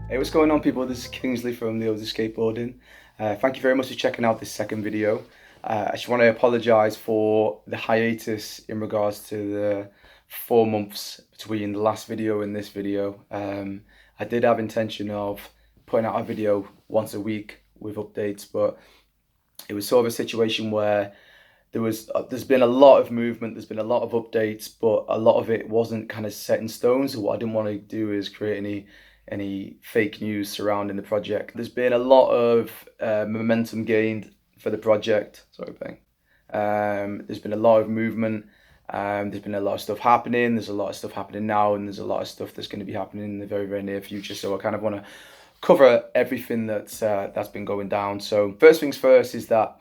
Hey, what's going on, people? This is Kingsley from Lyozi Skateboarding. Thank you very much for checking out this second video. I just want to apologise for the hiatus in regards to the 4 months between the last video and this video. I did have intention of putting out a video once a week with updates, but it was sort of a situation where there's been a lot of movement, there's been a lot of updates, but a lot of it wasn't kind of set in stone. So what I didn't want to do is create any fake news surrounding the project. There's been a lot of momentum gained for the project. Sorry, bang. There's been a lot of movement. There's been a lot of stuff happening. There's a lot of stuff happening now, and there's a lot of stuff that's going to be happening in the very, very near future. So I kind of want to cover everything that's been going down. So first things first is that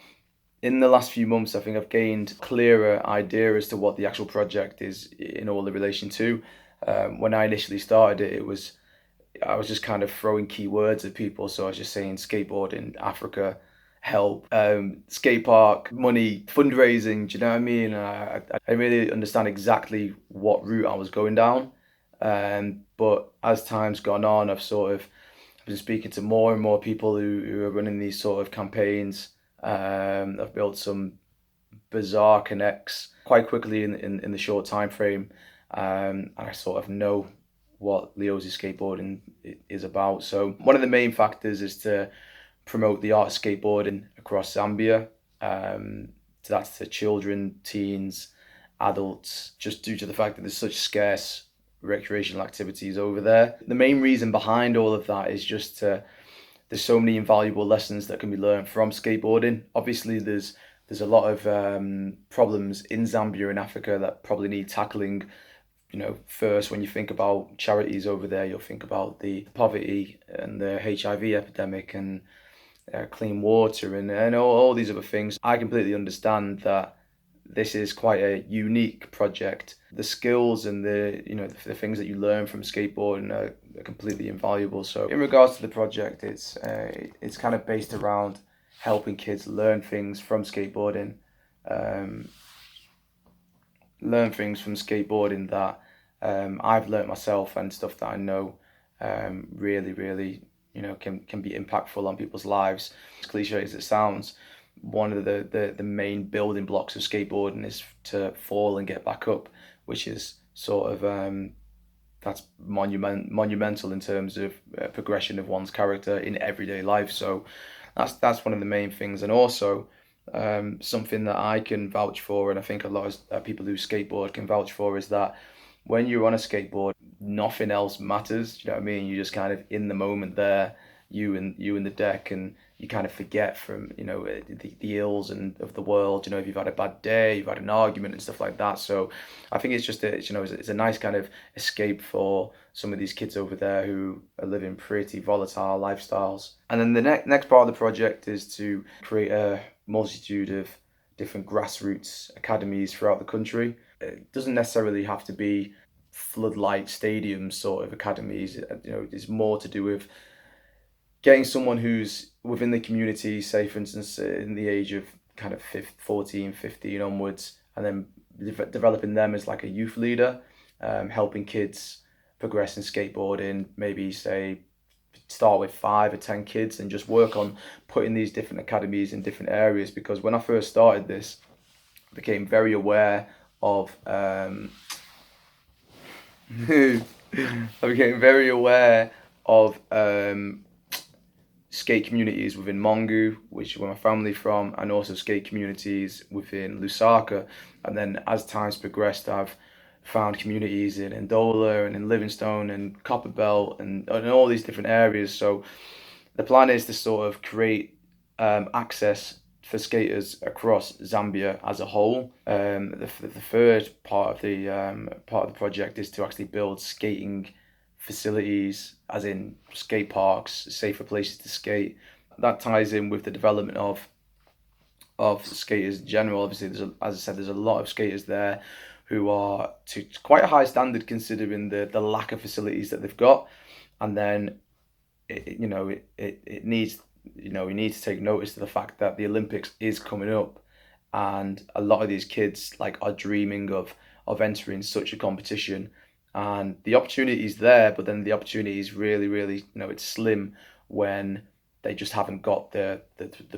in the last few months, I think I've gained a clearer idea as to what the actual project is in all the relation to. When I initially started it, I was just kind of throwing keywords at people. So I was just saying skateboarding, Africa, help, skate park, money, fundraising. Do you know what I mean? I really understand exactly what route I was going down. But as time's gone on, I've been speaking to more and more people who are running these sort of campaigns. I've built some bizarre connects quite quickly in the short time frame. I sort of know what Lyozi skateboarding is about. So one of the main factors is to promote the art of skateboarding across Zambia. So that's to children, teens, adults, just due to the fact that there's such scarce recreational activities over there. The main reason behind all of that is just there's so many invaluable lessons that can be learned from skateboarding. Obviously, there's a lot of problems in Zambia and Africa that probably need tackling. You know, first, when you think about charities over there, you'll think about the poverty and the HIV epidemic and clean water and all these other things. I completely understand that this is quite a unique project. The skills and the things that you learn from skateboarding are completely invaluable. So in regards to the project, it's kind of based around helping kids learn things from skateboarding. Learn things from skateboarding that I've learned myself, and stuff that I know really can be impactful on people's lives. As cliche as it sounds, one of the main building blocks of skateboarding is to fall and get back up, which is sort of that's monumental in terms of progression of one's character in everyday life. So that's one of the main things. And also something that I can vouch for, and I think a lot of people who skateboard can vouch for, is that when you're on a skateboard, nothing else matters. You know what I mean? You're just kind of in the moment there, you and the deck, and you kind of forget from the ills and of the world. If you've had a bad day, you've had an argument and stuff like that. So I think it's just it's a nice kind of escape for some of these kids over there who are living pretty volatile lifestyles. And then the next part of the project is to create a multitude of different grassroots academies throughout the country. It doesn't necessarily have to be floodlight stadium sort of academies. It's more to do with getting someone who's within the community, say for instance in the age of kind of 14, 15 onwards, and then developing them as like a youth leader, helping kids progress in skateboarding, maybe say start with 5 or 10 kids and just work on putting these different academies in different areas. Because when I first started this, I became very aware of I became very aware of skate communities within Mongu, which is where my family's from, and also skate communities within Lusaka. And then as time's progressed, I've found communities in Ndola and in Livingstone and Copperbelt and all these different areas. So the plan is to sort of create access for skaters across Zambia as a whole. The third part of the project is to actually build skating facilities, as in skate parks, safer places to skate. That ties in with the development of skaters in general. Obviously, as I said, there's a lot of skaters there who are to quite a high standard considering the lack of facilities that they've got. And then it needs we need to take notice of the fact that the Olympics is coming up, and a lot of these kids are dreaming of entering such a competition. and the opportunity is there, but then the opportunity is really, really, it's slim when they just haven't got the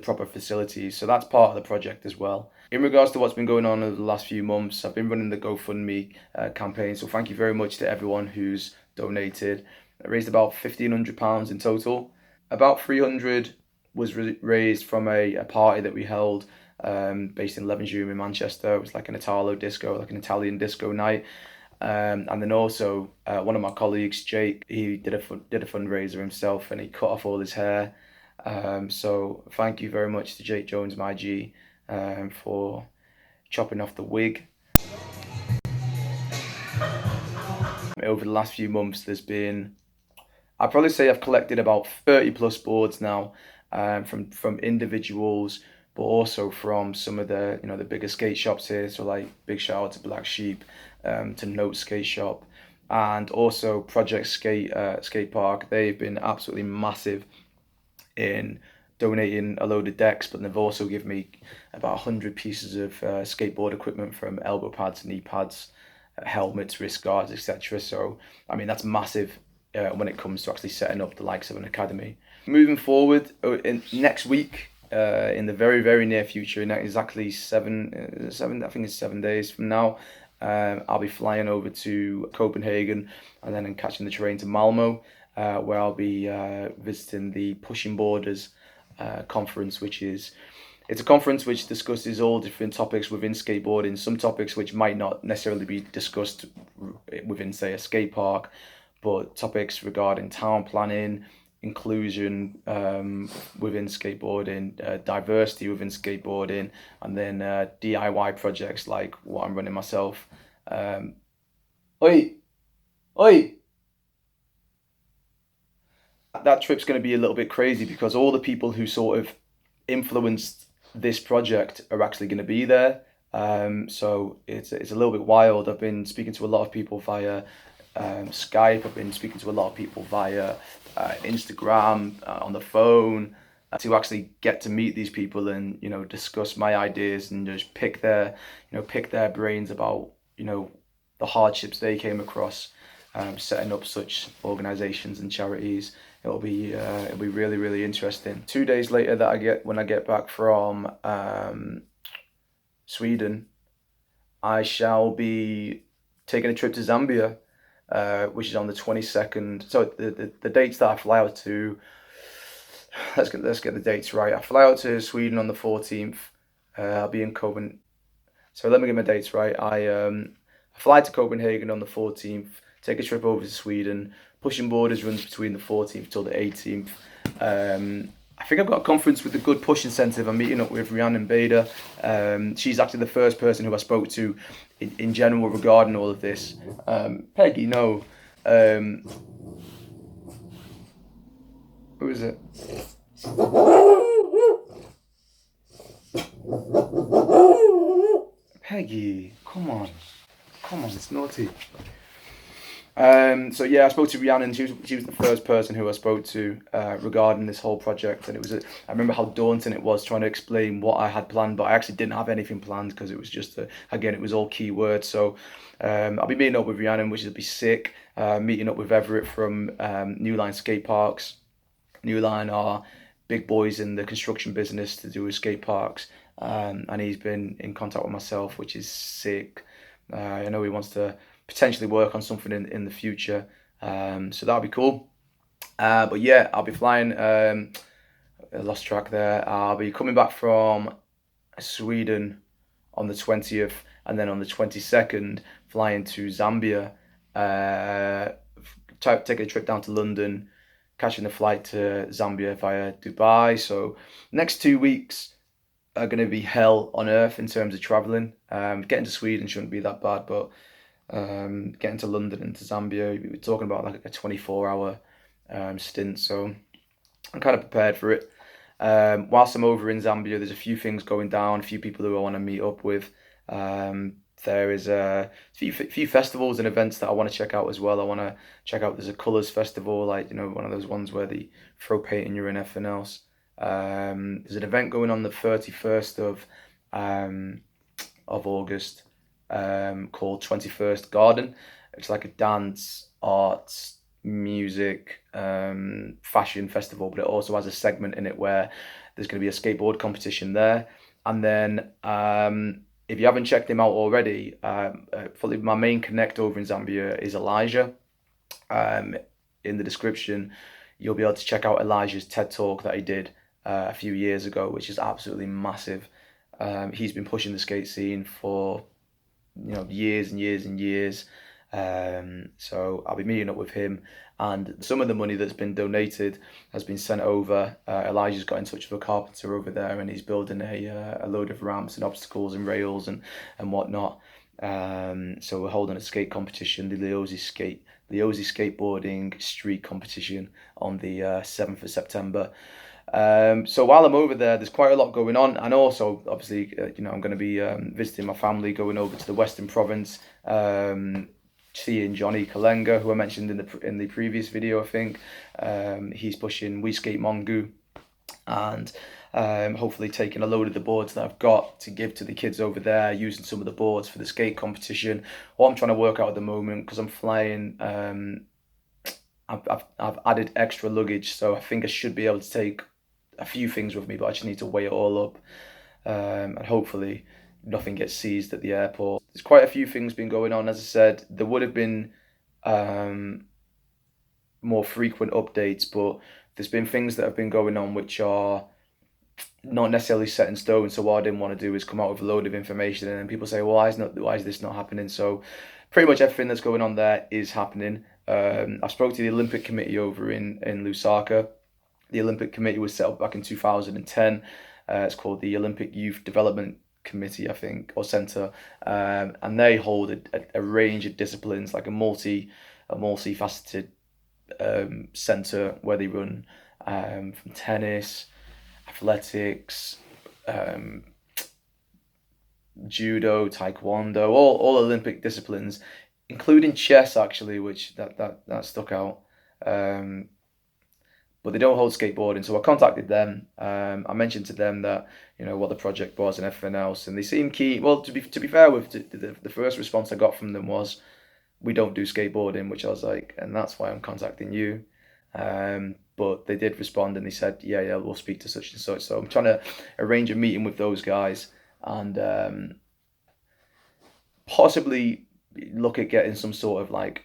proper facilities. So that's part of the project as well. In regards to what's been going on over the last few months, I've been running the GoFundMe campaign. So thank you very much to everyone who's donated. I raised about £1,500 in total. About 300 was raised from a party that we held based in Levenshulme in Manchester. It was like an Italo disco, like an Italian disco night. And then also one of my colleagues, Jake, he did a fundraiser himself, and he cut off all his hair. So thank you very much to Jake Jones, my G, for chopping off the wig. Over the last few months, there's been, I'd probably say I've collected about 30 plus boards now, from individuals, but also from some of the the bigger skate shops here. So like big shout out to Black Sheep, to Note Skate Shop, and also Project Skate Park. They've been absolutely massive in donating a load of decks, but they've also given me about 100 pieces of skateboard equipment, from elbow pads, knee pads, helmets, wrist guards, etc. So I mean that's massive when it comes to actually setting up the likes of an academy. Moving forward, next week, in the very, very near future, in exactly seven, I think it's 7 days from now, I'll be flying over to Copenhagen, and then catching the train to Malmo, where I'll be visiting the Pushing Borders conference, it's a conference which discusses all different topics within skateboarding, some topics which might not necessarily be discussed within, say, a skate park, but topics regarding town planning, inclusion within skateboarding, diversity within skateboarding, and then DIY projects like what I'm running myself. Oi! Oi! That trip's going to be a little bit crazy because all the people who sort of influenced this project are actually going to be there. So it's a little bit wild. I've been speaking to a lot of people via Skype. I've been speaking to a lot of people via Instagram, on the phone, to actually get to meet these people and discuss my ideas and just pick their brains about the hardships they came across setting up such organizations and charities. It'll be really, really interesting. 2 days later, when I get back from Sweden, I shall be taking a trip to Zambia, which is on the 22nd. So the dates that I fly out to, let's get the dates right. I fly out to Sweden on the 14th. I'll be in Copenhagen. So let me get my dates right. I fly to Copenhagen on the 14th. Take a trip over to Sweden. Pushing Borders runs between the 14th till the 18th. I think I've got a conference with the Good Push Incentive. I'm meeting up with Rhiannon Bader. She's actually the first person who I spoke to in general regarding all of this. Peggy, no. Who is it? Peggy, come on, it's naughty. So yeah, I spoke to Rhiannon. She was the first person who I spoke to regarding this whole project, and I remember how daunting it was trying to explain what I had planned, but I actually didn't have anything planned because it was just again, it was all keywords. So I'll be meeting up with Rhiannon, which will be sick. Meeting up with Everett from New Line Skate Parks. New Line are big boys in the construction business to do with skate parks, and he's been in contact with myself, which is sick. I know he wants to potentially work on something in the future, so that'll be cool. But yeah, I'll be flying. I lost track there. I'll be coming back from Sweden on the 20th, and then on the 22nd flying to Zambia, taking a trip down to London, catching a flight to Zambia via Dubai. So next 2 weeks are going to be hell on earth in terms of traveling. Getting to Sweden shouldn't be that bad, but getting to London and to Zambia, we're talking about like a 24-hour stint. So I'm kind of prepared for it. Whilst I'm over in Zambia, there's a few things going down, a few people who I want to meet up with. There is a few festivals and events that I want to check out as well. I want to check out, there's a Colours Festival, like, one of those ones where they throw paint in you and everything else. There's an event going on the 31st of August, called 21st Garden. It's like a dance, arts, music, fashion festival, but it also has a segment in it where there's going to be a skateboard competition there. And then if you haven't checked him out already, fully my main connect over in Zambia is Elijah. Um, in the description, you'll be able to check out Elijah's TED talk that he did a few years ago, which is absolutely massive. He's been pushing the skate scene for years and years and years. So I'll be meeting up with him, and some of the money that's been donated has been sent over. Elijah's got in touch with a carpenter over there, and he's building a load of ramps and obstacles and rails and whatnot. So we're holding a skate competition, the Lyozi skateboarding street competition on the 7th of September. So while I'm over there, there's quite a lot going on, and also obviously, I'm going to be visiting my family, going over to the Western Province, seeing Johnny Kalenga, who I mentioned in the previous video. I think he's pushing We Skate Mongu, and hopefully taking a load of the boards that I've got to give to the kids over there, using some of the boards for the skate competition. What I'm trying to work out at the moment, because I'm flying. I've added extra luggage, so I think I should be able to take a few things with me, but I just need to weigh it all up, and hopefully nothing gets seized at the airport. There's quite a few things been going on. As I said, there would have been more frequent updates, but there's been things that have been going on which are not necessarily set in stone. So what I didn't want to do is come out with a load of information, and then people say, well, why is this not happening? So pretty much everything that's going on there is happening. I spoke to the Olympic Committee over in Lusaka. The Olympic Committee was set up back in 2010. It's called the Olympic Youth Development Committee, I think, or Centre, and they hold a range of disciplines, like a multifaceted centre where they run from tennis, athletics, judo, taekwondo, all Olympic disciplines, including chess actually, which that stuck out. But they don't hold skateboarding, so I contacted them. I mentioned to them that what the project was and everything else, and they seemed keen. Well, to be fair, with the first response I got from them was, "We don't do skateboarding," which I was like, and that's why I'm contacting you. But they did respond, and they said, "Yeah, we'll speak to such and such." So I'm trying to arrange a meeting with those guys, and possibly look at getting some sort of like.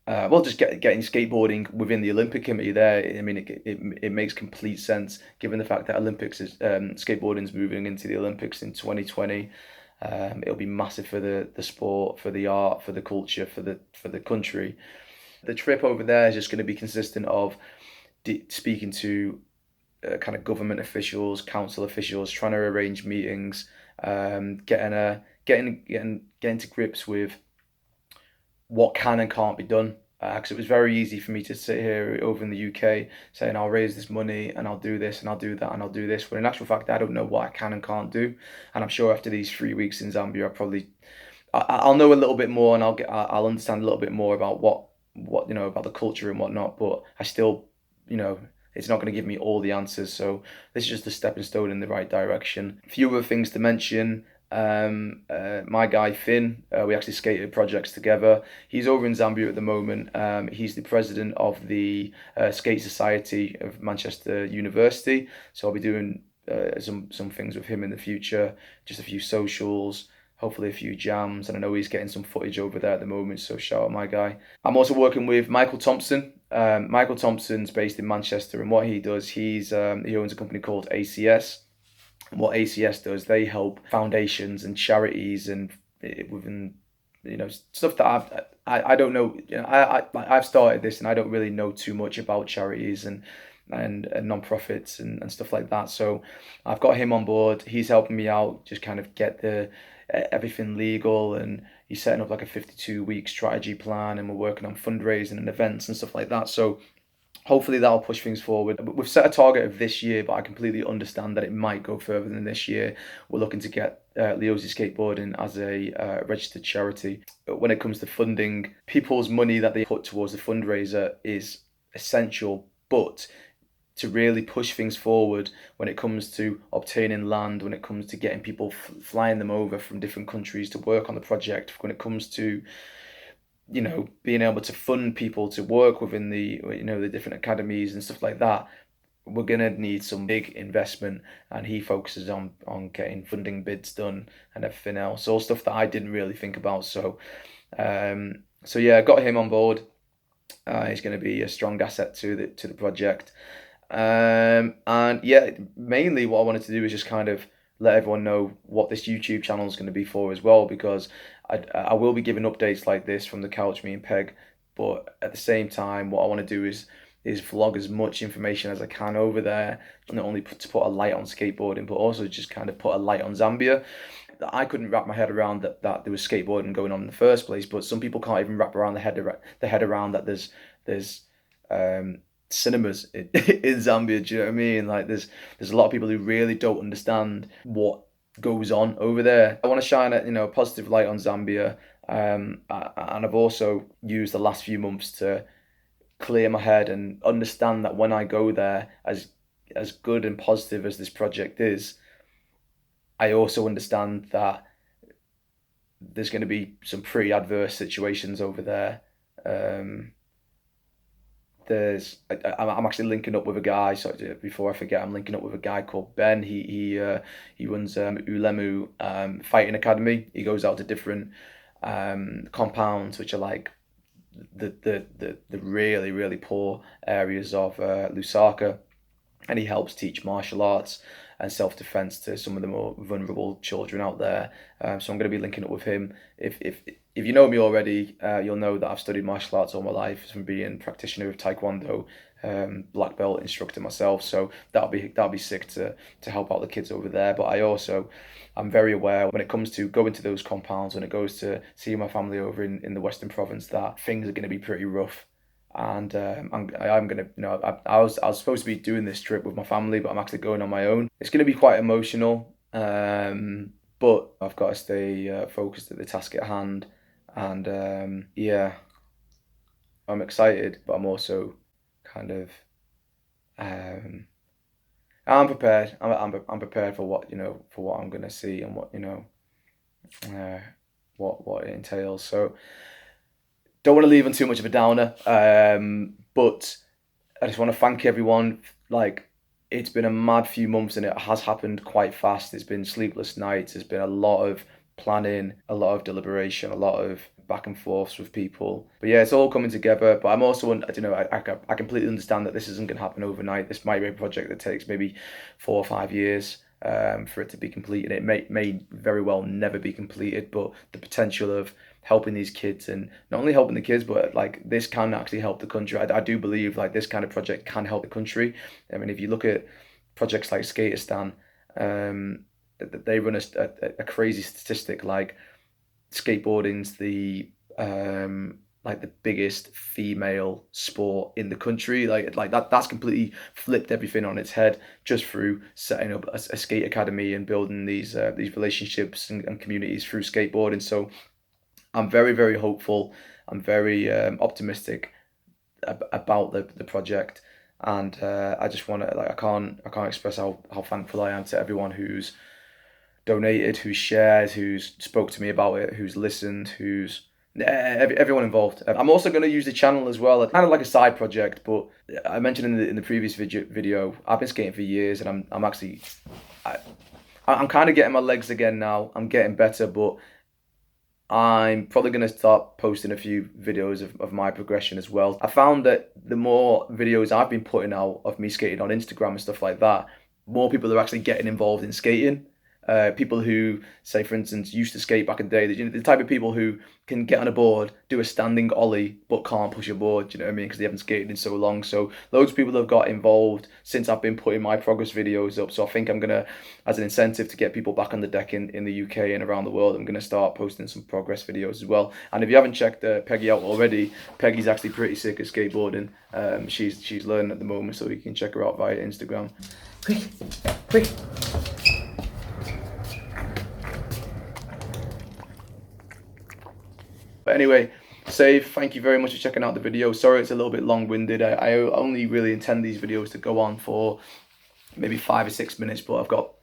Just getting skateboarding within the Olympic Committee there. I mean, it makes complete sense given the fact that skateboarding is moving into the Olympics in 2020. It'll be massive for the sport, for the art, for the culture, for the country. The trip over there is just going to be consistent of speaking to kind of government officials, council officials, trying to arrange meetings, getting to grips with what can and can't be done, because it was very easy for me to sit here over in the UK saying I'll raise this money and I'll do this and I'll do that and I'll do this, but in actual fact I don't know what I can and can't do. And I'm sure after these 3 weeks in Zambia I'll know a little bit more, and I'll understand a little bit more about what about the culture and whatnot, but I still it's not going to give me all the answers. So this is just a stepping stone in the right direction. A few other things to mention. My guy Finn, we actually skated projects together. He's over in Zambia at the moment. He's the president of the Skate Society of Manchester University. So I'll be doing some things with him in the future, just a few socials, hopefully a few jams, and I know he's getting some footage over there at the moment, so shout out my guy. I'm also working with Michael Thompson. Michael Thompson's based in Manchester, and what he does, he owns a company called ACS. And what ACS does, they help foundations and charities and within stuff that I don't know. I've started this and I don't really know too much about charities and non-profits and stuff like that. So I've got him on board. He's helping me out, just kind of get everything legal, and he's setting up like a 52-week strategy plan, and we're working on fundraising and events and stuff like that. So hopefully that'll push things forward. We've set a target of this year, but I completely understand that it might go further than this year. We're looking to get Lyozi Skateboarding as a registered charity. When it comes to funding, people's money that they put towards the fundraiser is essential, but to really push things forward when it comes to obtaining land, when it comes to getting people flying them over from different countries to work on the project, when it comes to you know, being able to fund people to work within the, you know, the different academies and stuff like that, we're gonna need some big investment, and he focuses on getting funding bids done and everything else, all stuff that I didn't really think about. So yeah, got him on board. He's going to be a strong asset to the project. And yeah, mainly what I wanted to do is just kind of let everyone know what this YouTube channel is going to be for as well, because I will be giving updates like this from the couch, me and Peg, but at the same time, what I want to do is vlog as much information as I can over there, not only to put a light on skateboarding, but also just kind of put a light on Zambia. I couldn't wrap my head around that there was skateboarding going on in the first place, but some people can't even wrap around the head around that there's cinemas in Zambia. Do you know what I mean? Like there's a lot of people who really don't understand what goes on over there. I want to shine a positive light on Zambia, and I've also used the last few months to clear my head and understand that when I go there, as good and positive as this project is, I also understand that there's going to be some pretty adverse situations over there. I'm actually linking up with a guy. So before I forget, I'm linking up with a guy called Ben. He runs Ulemu Fighting Academy. He goes out to different compounds, which are like the really really poor areas of Lusaka, and he helps teach martial arts and self-defense to some of the more vulnerable children out there. So I'm going to be linking up with him. If you know me already, you'll know that I've studied martial arts all my life, from being a practitioner of Taekwondo, black belt instructor myself. So that'll be sick to help out the kids over there. But I'm very aware when it comes to going to those compounds, when it goes to seeing my family over in the Western Province, that things are going to be pretty rough. And I'm gonna, I was supposed to be doing this trip with my family, but I'm actually going on my own. It's gonna be quite emotional, but I've got to stay focused at the task at hand. And yeah, I'm excited, but I'm also kind of I'm prepared. I'm prepared for what I'm gonna see and what it entails. So don't want to leave on too much of a downer, but I just want to thank everyone. Like, it's been a mad few months, and it has happened quite fast. It's been sleepless nights. There's been a lot of planning, a lot of deliberation, a lot of back and forths with people. But yeah, it's all coming together. But I'm also, I completely understand that this isn't going to happen overnight. This might be a project that takes maybe 4 or 5 years for it to be completed. It may very well never be completed, but the potential of helping these kids, and not only helping the kids, but like this can actually help the country. I do believe like this kind of project can help the country. I mean, if you look at projects like Skaterstan, they run a crazy statistic, like skateboarding's the biggest female sport in the country. Like that's completely flipped everything on its head just through setting up a skate academy and building these relationships and communities through skateboarding. So I'm very very hopeful. I'm very optimistic about the project, and I just want to, like, I can't express how thankful I am to everyone who's donated, who's shared, who's spoke to me about it, who's listened, who's everyone involved. I'm also going to use the channel as well, kind of like a side project. But I mentioned in the previous video, I've been skating for years, and I'm actually I'm kind of getting my legs again now. I'm getting better, but I'm probably going to start posting a few videos of my progression as well. I found that the more videos I've been putting out of me skating on Instagram and stuff like that, more people are actually getting involved in skating. People who, say, for instance, used to skate back in the day, the type of people who can get on a board, do a standing ollie, but can't push a board, do you know what I mean? Because they haven't skated in so long. So loads of people have got involved since I've been putting my progress videos up. So I think I'm going to, as an incentive to get people back on the deck in the UK and around the world, I'm going to start posting some progress videos as well. And if you haven't checked Peggy out already, Peggy's actually pretty sick at skateboarding. She's learning at the moment, so you can check her out via Instagram. Quick. But anyway, Save, thank you very much for checking out the video. Sorry it's a little bit long-winded. I only really intend these videos to go on for maybe 5 or 6 minutes, but I've got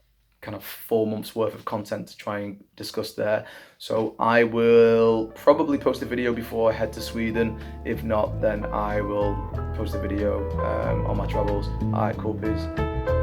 kind of 4 months worth of content to try and discuss there. So I will probably post a video before I head to Sweden. If not, then I will post a video on my travels. Alright, cool, peace.